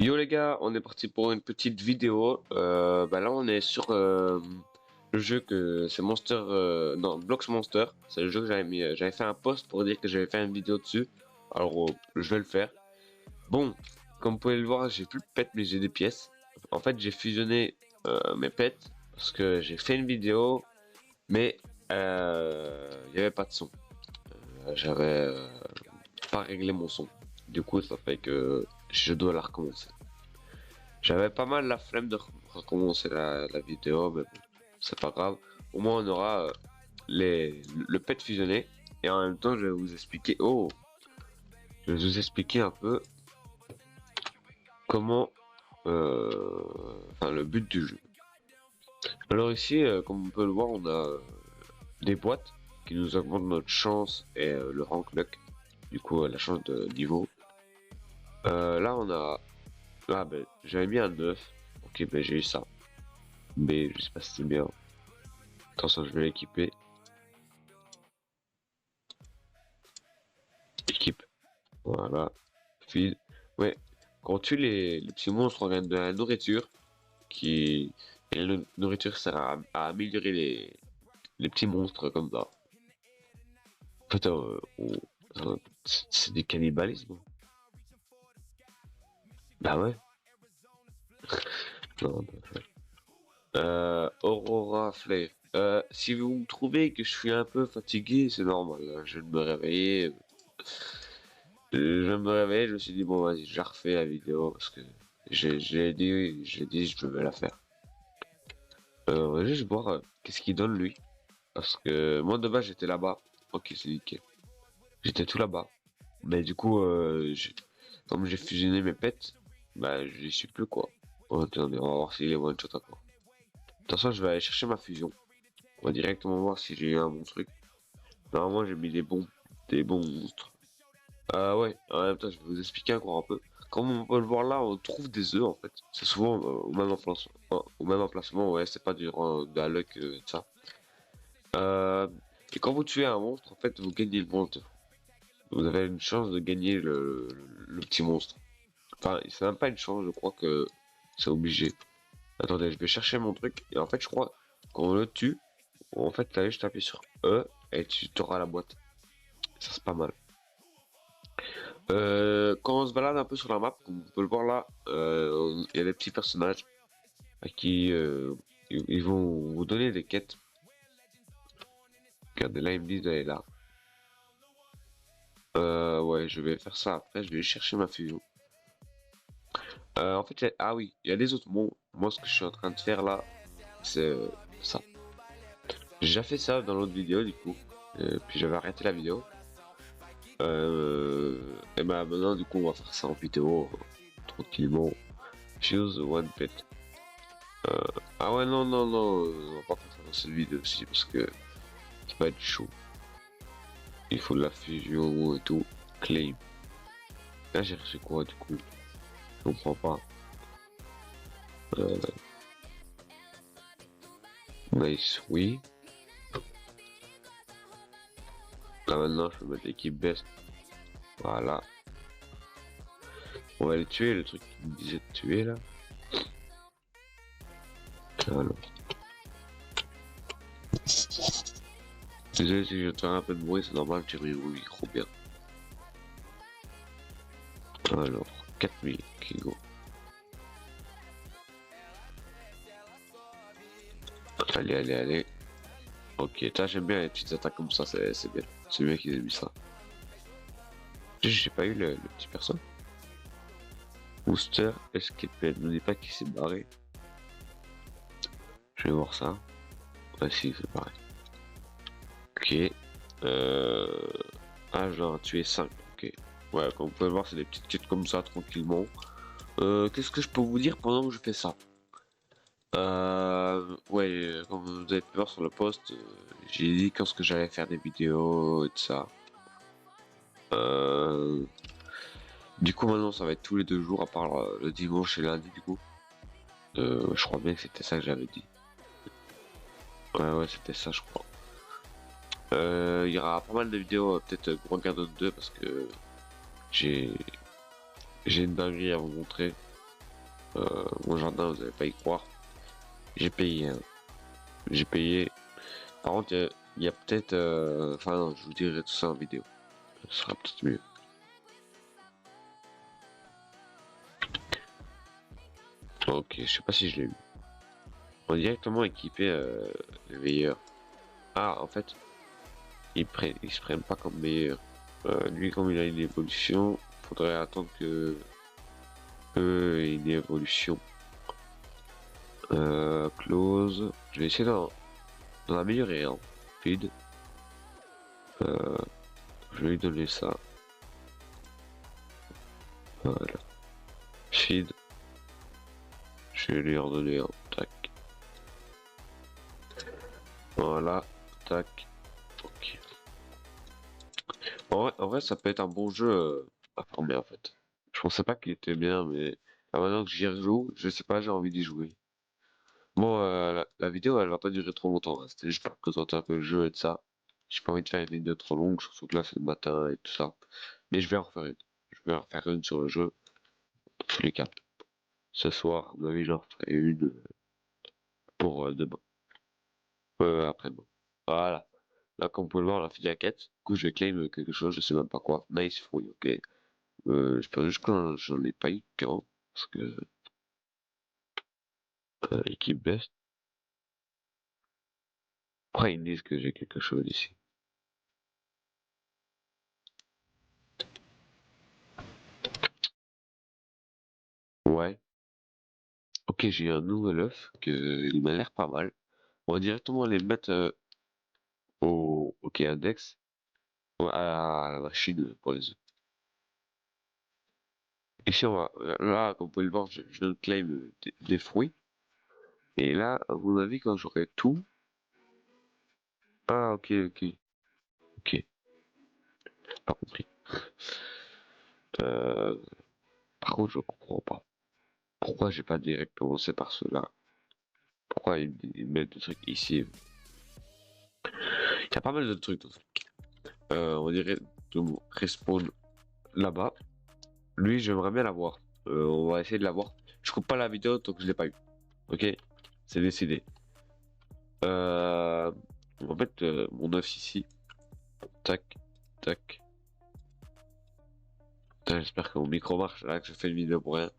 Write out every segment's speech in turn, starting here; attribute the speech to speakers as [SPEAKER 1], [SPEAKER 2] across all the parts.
[SPEAKER 1] Yo les gars, on est parti pour une petite vidéo. Là on est sur le jeu que c'est Monster, non Blox Monster. C'est le jeu que j'avais mis, j'avais fait un post pour dire que j'avais fait une vidéo dessus. Alors je vais le faire. Bon, comme vous pouvez le voir, j'ai plus de pets mais j'ai des pièces. En fait j'ai fusionné mes pets parce que j'ai fait une vidéo, mais il y avait pas de son. J'avais pas réglé mon son. Du coup ça fait que je dois la recommencer. J'avais pas mal la flemme de recommencer la vidéo, mais bon, c'est pas grave. Au moins, on aura le pet fusionné. Et en même temps, je vais vous expliquer, je vais vous expliquer un peu comment, le but du jeu. Alors ici, comme on peut le voir, on a des boîtes qui nous augmentent notre chance et le rank luck. Du coup, la chance de niveau. Là, on a, j'avais mis un 9. Ok, ben j'ai eu ça. Mais je sais pas si c'est bien. Attention, je vais l'équiper. Équipe. Voilà. Feed. Ouais. Quand on tue les petits monstres, on gagne de la nourriture. Qui. Et la nourriture sert à améliorer les petits monstres comme ça. En fait, c'est du cannibalisme. Bah ouais. Non, Aurora Flare. Si vous me trouvez que je suis un peu fatigué, c'est normal, hein. Je viens de me réveiller. Je me réveille, je me suis dit, bon, vas-y, je refais la vidéo parce que j'ai dit, je vais la faire. On va juste voir qu'est-ce qu'il donne lui. Parce que moi de base j'étais là-bas. Ok, c'est nickel. J'étais tout là-bas. Mais du coup, comme j'ai fusionné mes pets, bah j'y suis plus quoi. Oh, attendez, on va voir s'il est one shot encore. De toute façon, je vais aller chercher ma fusion. On va directement voir si j'ai eu un bon truc. Normalement, j'ai mis des bons monstres. Ouais, en même temps, je vais vous expliquer encore un peu. Comme on peut le voir là, on trouve des œufs en fait. C'est souvent au même emplacement, ouais, c'est pas de la luck, ça. Euh, et quand vous tuez un monstre, en fait, vous gagnez le monstre. Vous avez une chance de gagner le petit monstre. Enfin, c'est même pas une chance, je crois que c'est obligé. Attendez, je vais chercher mon truc. Et en fait, je crois quand on le tue, en fait, t'as juste appuyer sur E et tu auras la boîte. Ça, c'est pas mal. Quand on se balade un peu sur la map, comme on peut le voir là, il y a des petits personnages à qui ils vont vous donner des quêtes. Regardez, là, ils me disent d'aller là. Ouais, je vais faire ça après, je vais chercher ma fusion. En fait, ah oui, il y a des autres mots. Moi, ce que je suis en train de faire là, c'est ça. J'ai déjà fait ça dans l'autre vidéo, du coup. Puis j'avais arrêté la vidéo. Et bah maintenant, du coup, on va faire ça en vidéo, tranquillement. Choose one pet. Ah ouais, non, non, non, on va pas faire ça dans cette vidéo aussi, parce que ça va être chaud. Il faut de la fusion et tout. Claim. Là, j'ai reçu quoi, du coup? Je comprends pas. Euh, nice, oui. Là maintenant, je peux mettre l'équipe best. Voilà. On va les tuer, le truc qui me disait de tuer là. Alors. Désolé si je vais te faire un peu de bruit, c'est normal, j'ai mis mon micro bien. Alors, 4000 kilos. Allez, allez, allez. Ok, ça j'aime bien les petites attaques comme ça, c'est bien. C'est bien qu'ils aient mis ça. J'ai pas eu le petit perso. Booster, escape, ne dis pas qu'il s'est barré. Je vais voir ça. Ah si, c'est pareil. Ok. Ah, j'en ai tué 5. Ok. Ouais, comme vous pouvez le voir, c'est des petites quêtes comme ça, tranquillement. Qu'est-ce que je peux vous dire pendant que je fais ça? Ouais, comme vous avez pu voir sur le post, j'ai dit quand ce que j'allais faire des vidéos et tout ça. Euh, du coup, maintenant, ça va être tous les 2 jours, à part le dimanche et lundi, du coup. Je crois bien que c'était ça que j'avais dit. Ouais, ouais, c'était ça, je crois. Il y aura pas mal de vidéos, peut-être Brogadon 2, parce que j'ai j'ai une dinguerie à vous montrer. Mon jardin, vous n'allez pas y croire. J'ai payé, hein. J'ai payé. Par contre, il y a peut-être... Enfin non, je vous dirai tout ça en vidéo. Ce sera peut-être mieux. Ok, je sais pas si je l'ai eu. On est directement équipé les meilleurs. Ah, en fait, ils se prennent pas comme meilleurs. Lui, comme il a une évolution, faudrait attendre que ait une évolution. Close. Je vais essayer d'en améliorer un. Feed. Je vais lui donner ça. Voilà. Feed. Je vais lui en donner un. Tac. Voilà. Tac. Ok. En vrai, ça peut être un bon jeu à former en fait. Je pensais pas qu'il était bien, mais maintenant que j'y rejoue, je sais pas, j'ai envie d'y jouer. Bon, la vidéo, elle va pas durer trop longtemps, hein. C'était juste pour présenter un peu le jeu et de ça. J'ai pas envie de faire une vidéo trop longue, surtout que là c'est le matin et tout ça. Mais je vais en refaire une. Je vais en refaire une sur le jeu, dans tous les cas. Ce soir, à mon avis, j'en ferai une pour demain. Après-demain. Voilà. Là, comme vous pouvez le voir, on a fait la quête. Du coup, je vais claim quelque chose, je sais même pas quoi. Nice fruit, ok. J'espère juste que j'en ai pas eu qu'un. Parce que, équipe best. Après, ils me disent que j'ai quelque chose ici. Ouais. Ok, j'ai un nouvel œuf il m'a l'air pas mal. On va directement les mettre au index, ouais, à la machine pour les œufs. Ici, là, comme vous pouvez le voir, je viens de claim des fruits. Et là, à mon avis, quand j'aurai tout... Ah, ok, ok, ok, pas compris. Euh, Par contre, je comprends pas. Pourquoi j'ai pas direct commencé par cela? Pourquoi ils mettent des trucs ici? Il y a pas mal de trucs dans ce truc. On dirait de respawn là-bas. Lui, j'aimerais bien l'avoir. On va essayer de l'avoir. Je coupe pas la vidéo tant que je l'ai pas eu. Ok? C'est décidé. On va mettre mon œuf ici. Tac, tac. Putain, j'espère que mon micro marche là que je fais une vidéo pour rien.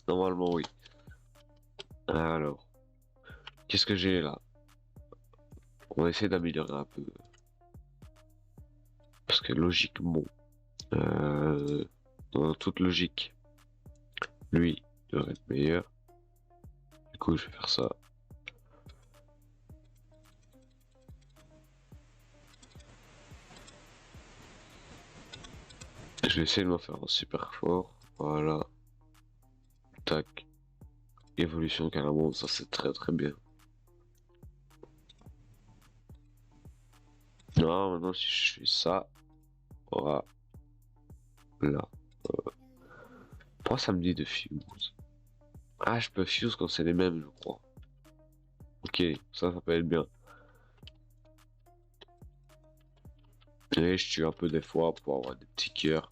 [SPEAKER 1] Normalement, oui. Alors, qu'est-ce que j'ai là? On va essayer d'améliorer un peu. Parce que logiquement, dans toute logique, lui devrait être meilleur. Du coup, je vais faire ça. Je vais essayer de m'en faire un super fort. Voilà. Tac. Évolution carrément, ça c'est très très bien. Non, maintenant si je fais ça, voilà. Là. Pourquoi ça me dit de fuse? Ah, je peux fuse quand c'est les mêmes, je crois. Ok, ça peut être bien. Et je tue un peu des fois pour avoir des petits cœurs.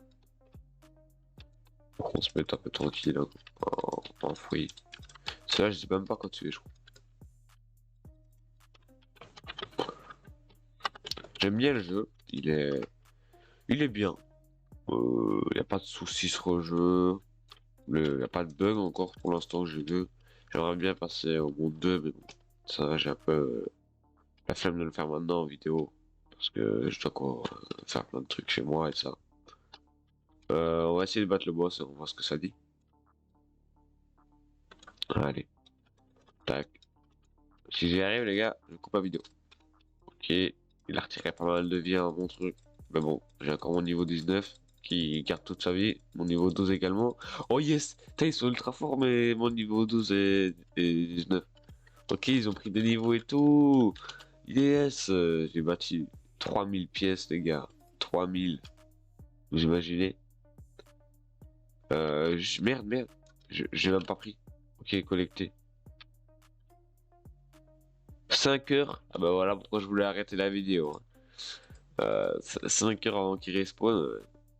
[SPEAKER 1] Pour qu'on se mette un peu tranquille hein, en fruits. Cela, je sais même pas quand tu es, je crois. J'aime bien le jeu, il est bien. Y a pas de soucis sur le jeu. Y a pas de bug encore pour l'instant que j'ai vu. J'aimerais bien passer au monde 2, mais bon, ça j'ai un peu la flemme de le faire maintenant en vidéo. Parce que je dois encore faire plein de trucs chez moi et ça. On va essayer de battre le boss et on va voir ce que ça dit. Allez, tac. Si j'y arrive les gars, je coupe la vidéo. Ok, il a retiré pas mal de vie à mon truc. Mais bon, j'ai encore mon niveau 19 qui garde toute sa vie. Mon niveau 12 également. Oh yes! Putain, ils sont ultra forts, mais mon niveau 12 et 19. Ok, ils ont pris des niveaux et tout. Yes! J'ai bâti 3000 pièces, les gars. 3000. Vous imaginez? Merde, merde. J'ai même pas pris. Ok, collecté. 5 heures. Ah bah voilà pourquoi je voulais arrêter la vidéo, hein. 5 heures avant qu'il respawn.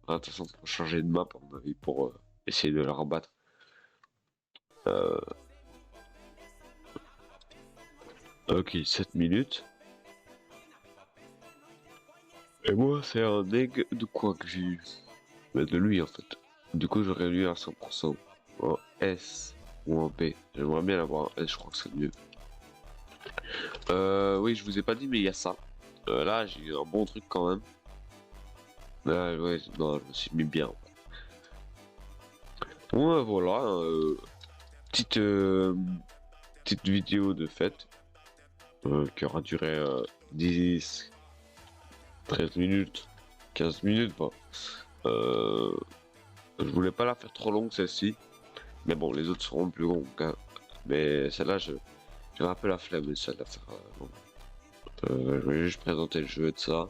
[SPEAKER 1] De toute façon, pour changer de map, à mon avis, pour essayer de le rebattre. Euh, ok, 7 minutes. Et moi, c'est un egg de quoi que j'ai eu? Mais de lui, en fait. Du coup, j'aurais lu à 100% en S ou en B. J'aimerais bien l'avoir en S, je crois que c'est mieux. Oui, je vous ai pas dit, mais il y a ça. Là, j'ai eu un bon truc quand même. Là, ouais, non, je me suis mis bien. Ouais, voilà. Petite, petite vidéo de fête qui aura duré 10, 13 minutes, 15 minutes, pas. Euh, je voulais pas la faire trop longue celle-ci, mais bon, les autres seront plus longues, hein. Mais celle-là, j'ai un peu la flemme de la faire longue. Je vais juste présenter le jeu de ça.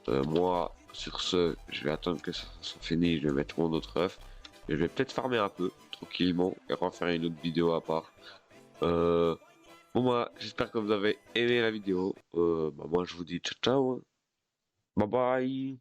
[SPEAKER 1] Moi, sur ce, je vais attendre que ça soit fini, je vais mettre mon autre œuf. Et je vais peut-être farmer un peu, tranquillement, et refaire une autre vidéo à part. Euh, bon, moi, j'espère que vous avez aimé la vidéo. Bah, moi, je vous dis ciao ciao, hein. Bye bye.